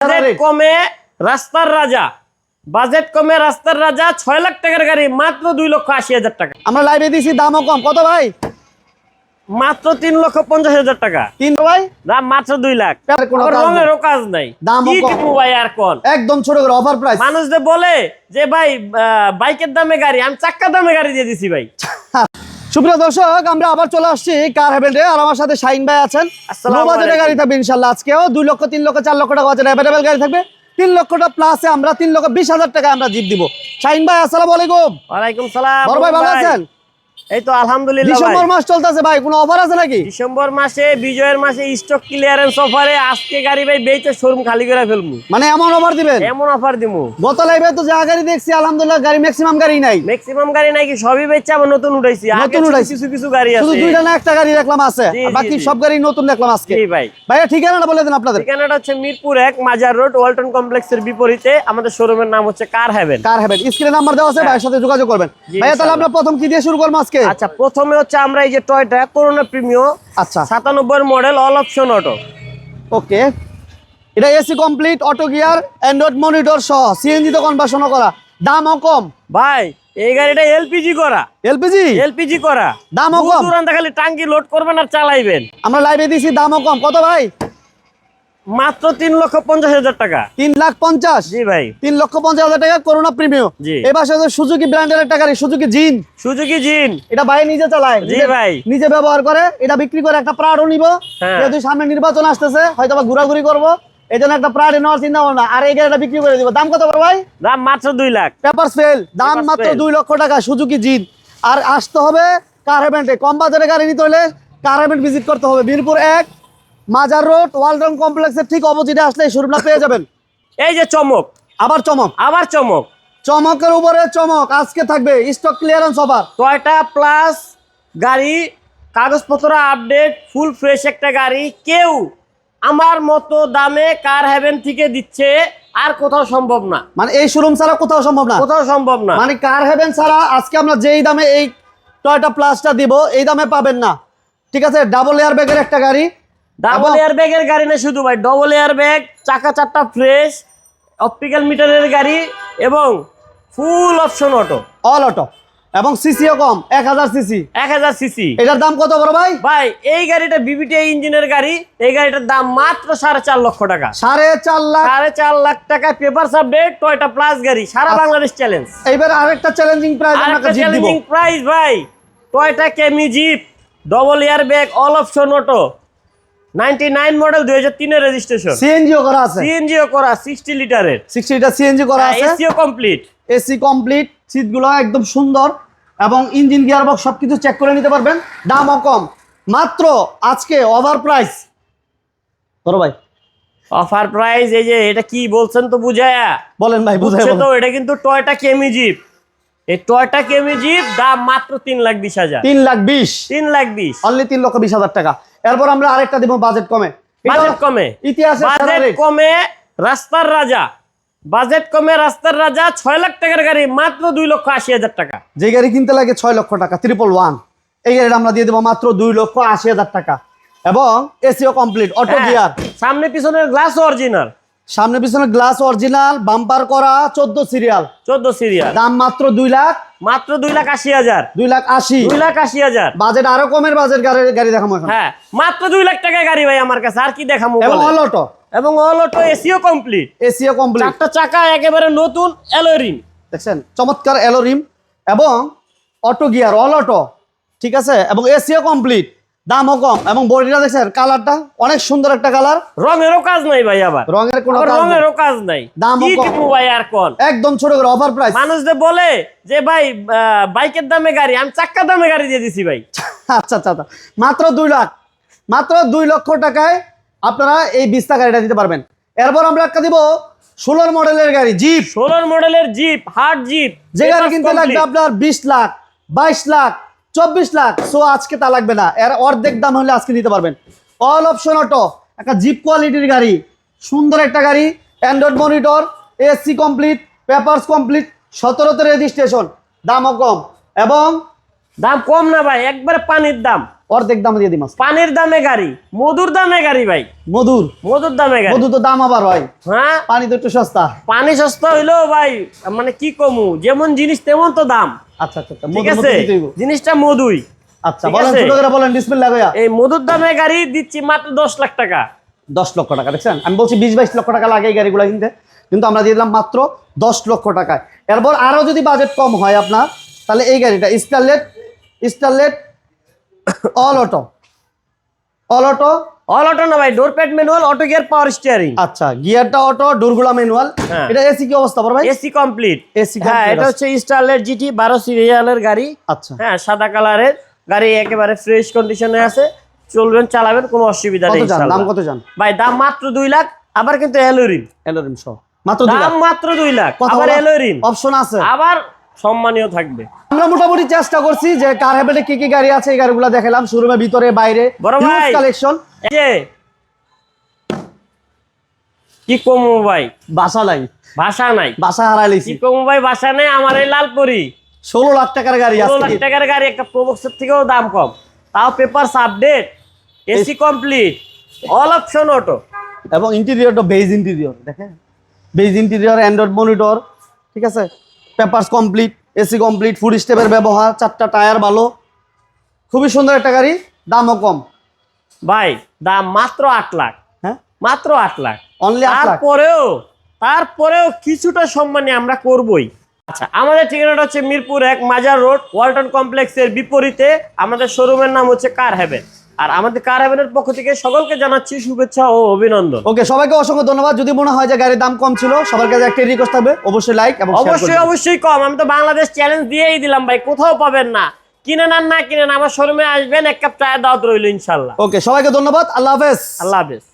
Budget কমে রাস্তার রাজা, বাজেট কমে রাস্তার রাজা 6 লাখ টাকার গাড়ি মাত্র 2,80,000 টাকা। আমরা লাইভে দিছি, দামও কম। কত ভাই? মাত্র 3,50,000 টাকা। তিন ভাই দাম মাত্র 2 লাখ। কোনো কাজ রঙেরও কাজ নাই, দামও কি কম। কিনবো ভাই আর কোন? একদম ছোট করে অফার প্রাইস। মানুষদের বলে যে ভাই বাইকের দামে গাড়ি, আমি চাক্কার দামে গাড়ি দিয়ে দিছি ভাই। সুপ্রিয় দর্শক, আমরা আবার চলে আসছি কার হেভেনে। আর আমার সাথে শাহিন ভাই আছেন। আসসালামু লো বাজেটের গাড়ি থাকবে ইনশাআল্লাহ। আজকেও 2 লক্ষ, 3 লক্ষ, 4 লক্ষ টাকা বাজেট অ্যাভেলেবল গাড়ি থাকবে। 3 লক্ষটা প্লাসে আমরা 3,20,000 টাকা আমরা জিপ দিব। শাহিন ভাই আসসালামু আলাইকুম। ওয়ালাইকুম সালাম। বড় ভাই ভালো আছেন? এই তো আলহামদুলিল্লাহ। ডিসেম্বর মাস চলতেছে ভাই, কোনো অফার আছে নাকি? ডিসেম্বর মাসে বিজয়ের মাসে স্টক ক্লিয়ারেন্স অফারে আজকে গাড়ি ভাই বেচে শোরুম খালি করে ফেলবো। মানে এমন অফার দিবেন? এমন অফার দিমু। গত লাইভে তো যা গাড়ি দেখছি আলহামদুলিল্লাহ গাড়ি ম্যাক্সিমাম গাড়ি নাই। ম্যাক্সিমাম গাড়ি নাই কি সবই বেচে আবার নতুন উঠাইছি। আগে কিছু কিছু গাড়ি আছে, শুধু দুইটা না একটা গাড়ি দেখলাম আছে, জি, আর বাকি জি। সব গাড়ি নতুন দেখলাম আজকে। জি ভাই। ভাইয়া ঠিকানাটা বলে দেন আপনাদের। ঠিকানাটা হচ্ছে মিরপুর 1 মাজার রোড, ওয়ালটন কমপ্লেক্সের বিপরীতে। আমাদের শোরুমের নাম হচ্ছে কার হেভেন। কার হেভেন স্ক্রিনে নাম্বার দেওয়া আছে, ভাইয়ের সাথে যোগাযোগ করবেন। জি, ভাইয়া তাহলে ইনশাআল্লাহ। আমরা প্রথম কি দিয়ে শুরু করব আজকে? আচ্ছা, প্রথমে হচ্ছে আমরা এই যে টয়টা করোনা প্রিমিও আচ্ছা 97 মডেল অল অপশন অটো। ওকে, এটা AC complete, auto gear, Android monitor সহ, সিএনজি তো কনভার্সনও করা, দামও কম। ভাই এই গাড়িটা এলপিজি করা, এলপিজি এলপিজি করা, দামও কম। দূরান্ত খালি টাঙ্কি লোড করবেন আর চালাইবেন। আমরা লাইভে দিছি, দামও কম। কত ভাই? মাত্র 3,50,000 টাকা। 3,50,000। জি ভাই। 3,50,000 টাকা করোনা প্রিমিয়াম। জি। এবার সাথে সুজুকি ব্র্যান্ডের একটা গাড়ি, সুজুকি জিন। সুজুকি জিন। এটা ভাই নিজে চালায়, জি ভাই। নিজে ব্যবহার করে। এটা বিক্রি করে একটা প্রাড়ও নিব। হ্যাঁ। যেহেতু সামনে নির্বাচন আসতেছে, হয়তো বা ঘোরাঘুরি করবো, এই জন্য একটা প্রাড় নেওয়ার চিন্তা ভাবনা। আর এই গাড়িটা বিক্রি করে দিব। দাম কত বড় ভাই? দাম মাত্র 2 লাখ। পেপার সেল, দাম Papers মাত্র fail। 2 লক্ষ টাকা, সুজুকি জিন। আর আসতে হবে কার হেভেন্টে। কম বাজারে গাড়ি নিতে হলে কার হেভেন্ট ভিজিট করতে হবে। মিরপুর 1 মাজার রোড, ওয়ালটন কমপ্লেক্সের ঠিক অপোজিটে আসলে এই শোরুমটা পেয়ে যাবেন। এই যে চমক, আবার চমক, আবার চমক। চমকের উপরে চমক। আজকে থাকবে stock clearance offer. Toyota plus গাড়ি, কাগজপত্র আপডেট, ফুল ফ্রেশ একটা গাড়ি। কেউ আমার মতো দামে কার হেভেন থেকে দিচ্ছে, আর কোথাও সম্ভব না। মানে এই শোরুম ছাড়া কোথাও সম্ভব না, কোথাও সম্ভব না। মানে কার হেভেন ছাড়া আজকে আমরা যেই দামে এই টয়োটা প্লাসটা দিব, এই দামে পাবেন না। ঠিক আছে, ডাবল এয়ার ব্যাগের একটা গাড়ি, ডাবল এয়ার ব্যাগের গাড়ি না শুধু ভাই, ডবল এয়ার ব্যাগ, চাকা 4টা ফ্রেশ, অপটিক্যাল মিটারের গাড়ি এবং full option auto, all auto, এবং সিসিও কম, 1000 সিসি। 1000 সিসি। এটার দাম কত বড় ভাই? ভাই এই গাড়িটা বিবিটিআই ইঞ্জিনের গাড়ি। এই গাড়িটার দাম মাত্র 4.5 লক্ষ টাকা। 4.5 লাখ। 4.5 লাখ টাকা পেপার আপডেট, টয়টা প্লাস গাড়ি, সারা বাংলাদেশ চ্যালেঞ্জ। এইবার আরেকটা চ্যালেঞ্জিং প্রাইস আরেকটা আপনাকে জিত দিব। চ্যালেঞ্জিং প্রাইস ভাই, টয়টা কেমি jeep, double airbag, all option auto, 99 model, 2003 এর রেজিস্ট্রেশন, সিএনজিও করা আছে, সিএনজিও করা, 60 লিটারের, 60 লিটার সিএনজি করা আছে, এসিও কমপ্লিট। এসি কমপ্লিট, সিটগুলো একদম সুন্দর, এবং ইঞ্জিন গিয়ারবক্স সবকিছু চেক করে নিতে পারবেন। দামও কম, মাত্র আজকে ওভার প্রাইস। বড় ভাই অফার প্রাইস এই যে, এটা কি বলছেন তো বুঝায়া বলেন ভাই, বুঝাই বুঝছে বলেন। তো, এটা কিন্তু টয়টা কেমি জিপ। এই টয়টা কেমি জিপ দাম মাত্র 3,20,000। 3,20,000, 3,20,000 অনলি 3,20,000 টাকা। এরপর আমরা আরেকটা দিব বাজেট কমে। বাজেট কমে, ইতিহাসে বাজেট কমে রাস্তার রাজা, বাজেট কমে রাস্তার রাজা 6 লাখ টাকার গাড়ি মাত্র 2,80,000 টাকা। যে গাড়ি কিনতে লাগে 6 লক্ষ টাকা, 111, এই গাড়িটা আমরা দিয়ে দেবো মাত্র 2,80,000 টাকা, এবং এসিও কমপ্লিট, অটো গিয়ার, সামনে পিছনের গ্লাস অরিজিনাল, সামনে পিছনে গ্লাস অরিজিনাল, বাম্পার করা, 14 সিরিয়াল, 14 সিরিয়াল, দাম মাত্র 2 লাখ, মাত্র 2,80,000। 2,80,000। 2,80,000 বাজেট আরো কমের বাজেট গাড়ি দেখাবো এখন। হ্যাঁ, মাত্র 2 লাখ টাকায় গাড়ি ভাই আমার কাছে, আর কি দেখাবো এবং বলেন? অল অটো, এবং all auto, SEO complete, SEO complete. 4টা চাকা একেবারে নতুন, অ্যালয় রিম, দেখছেন চমৎকার অ্যালোরিম, এবং অটো গিয়ার, অল অটো, ঠিক আছে, এবং এসিও কমপ্লিট, দামও কম। এবং বডিটা দেখছেন, কালারটা অনেক সুন্দর একটা কালার, রঙেরও কাজ নাই ভাই, আবার রঙের কোনো আবার কাজ নেই। রঙেরও কাজ নাই, দামও কি কম। কিনবো ভাই আর কোন? একদম ছোট করে অফার প্রাইস। মানুষদের বলে যে ভাই বাইকের দামে গাড়ি, আমি চাক্কার দামে গাড়ি দিয়ে দিছি ভাই। আচ্ছা আচ্ছা আচ্ছা, মাত্র 2 লাখ, মাত্র 2 লক্ষ টাকায় আপনারা এই 20টা গাড়িটা দিতে পারবেন। এরপর আমরা একটা দিব 16 মডেলের গাড়ি, জিপ। 16 মডেলের জিপ, হার্ড জিপ, যে গাড়ি কিনতে লাগবে আপনার 20 লাখ, 22 লাখ, 24 লাখ, সো আজকে তা লাগবে না, এর অর্ধেক দাম হলে আজকে নিতে পারবেন। অল অপশন অটো, একটা জিপ কোয়ালিটির গাড়ি, সুন্দর একটা গাড়ি, Android monitor, AC complete, papers complete, 17তে রেজিস্ট্রেশন, দামও কম। এবং দাম কম না ভাই, একবারে পানির দাম। অর্ধেক দামে দিয়ে দিই মাছ। পানির দামে গাড়ি, মধুর দামে গাড়ি ভাই, মধুর মধুর দামে গাড়ি। মধু তো দাম আবার হয়, হ্যাঁ পানি তো একটু সস্তা। পানি সস্তা হইলেও ভাই মানে কি কমু, যেমন জিনিস তেমন তো দাম। আচ্ছা আচ্ছা আচ্ছা, ঠিক মধুর আছে, মধ্যে দিতে হইব। জিনিসটা মধুই। আচ্ছা ঠিক বলেন, আছে? ছোট করে বলেন, বিসমিল্লাহ ভাইয়া। এই মধুর দামে গাড়ি দিচ্ছি মাত্র 10 লাখ টাকা। 10 লক্ষ টাকা, দেখছেন আমি বলছি 20-22 লক্ষ টাকা লাগে এই গাড়িগুলো কিনতে, কিন্তু আমরা দিয়ে দিলাম মাত্র 10 লক্ষ টাকায়। এরপর আরো যদি বাজেট কম হয় আপনার, তাহলে এই গাড়িটা Starlet all auto, all auto. All auto না ভাই, ডোর pad manual, auto gear, power steering. আচ্ছা, গিয়ারটা অটো, ডোরগুলা ম্যানুয়াল। হ্যাঁ। এটা এসি কি অবস্থা বড় ভাই? AC complete. এসি হ্যাঁ, এটা হচ্ছে স্টারলেট জিটি 12 সিরিয়ালের গাড়ি। আচ্ছা, হ্যাঁ, সাদা কালারের গাড়ি, একেবারে ফ্রেশ কন্ডিশনে আছে, চলবেন চালাবেন কোনো অসুবিধা নেই কত জান, দাম ইনশাআল্লাহ। কত জান ভাই দাম মাত্র 2 লাখ, আবার কিন্তু এলোরিম। এলোরিম সহ মাত্র 2 লাখ। দাম মাত্র 2 লাখ, কথা আবার বলার এলোরিম, অপশন আছে, আবার সম্মানীয় থাকবে। আমরা মোটামুটি চেষ্টা করছি যে কার হ্যাবিটে কি কি গাড়ি আছে এই গাড়িগুলো দেখালাম, শোরুমের ভিতরে বাইরে বড় ভাই, কালেকশন। এই যে কি কমু ভাই, বাসা নাই, ভাষা নাই, বাসা হারাই কি লাইছি। কমু ভাই, ভাষা নেই। আমার এই লালপুরি 16 লাখ টাকার গাড়ি 16 লাখ আজকে। টাকার গাড়ি, একটা প্রবক্সের থেকেও দাম কম, তাও papers update, AC complete, all option auto. এবং ইন্টেরিয়রটা বেজ ইন্টেরিয়র, দেখেন বেজ ইন্টেরিয়র, অ্যান্ড্রয়েড মনিটর, ঠিক আছে, papers complete, AC complete, foot স্টেপের ব্যবহার, 4টা টায়ার ভালো, খুবই সুন্দর একটা গাড়ি, দামও কম। ভাই দাম মাত্র 8 লাখ, হ্যাঁ, মাত্র 8 লাখ। অনলি 8 লাখ। তারপরেও কিছুটা সম্মানী আমরা করবই। আচ্ছা, আমাদের ঠিকানাটা হচ্ছে মিরপুর 1 মাজার রোড, ওয়ালটন কমপ্লেক্সের বিপরীতে। আমাদের শোরুমের নাম হচ্ছে কার হেভেন। আর আমাদের কার হেভেনের পক্ষ থেকে সকলকে জানাচ্ছি শুভেচ্ছা ও অভিনন্দন। ওকে, সবাইকে অসংখ্য ধন্যবাদ। যদি মনে হয় যে গাড়ির দাম কম ছিল, সবার কাছে একটা রিকোয়েস্ট থাকবে, অবশ্যই লাইক এবং শেয়ার অবশ্যই করবেন। অবশ্যই কম, আমি তো বাংলাদেশ চ্যালেঞ্জ দিয়েই দিলাম ভাই, কোথাও পাবেন না। কিনেন আর না কিনেন, আমার শোরুমে আসবেন, 1 কাপ চায়ের দাওয়াত রইল ইনশাল্লাহ। ওকে, সবাইকে ধন্যবাদ, আল্লাহ হাফেজ। আল্লাহ হাফেজ।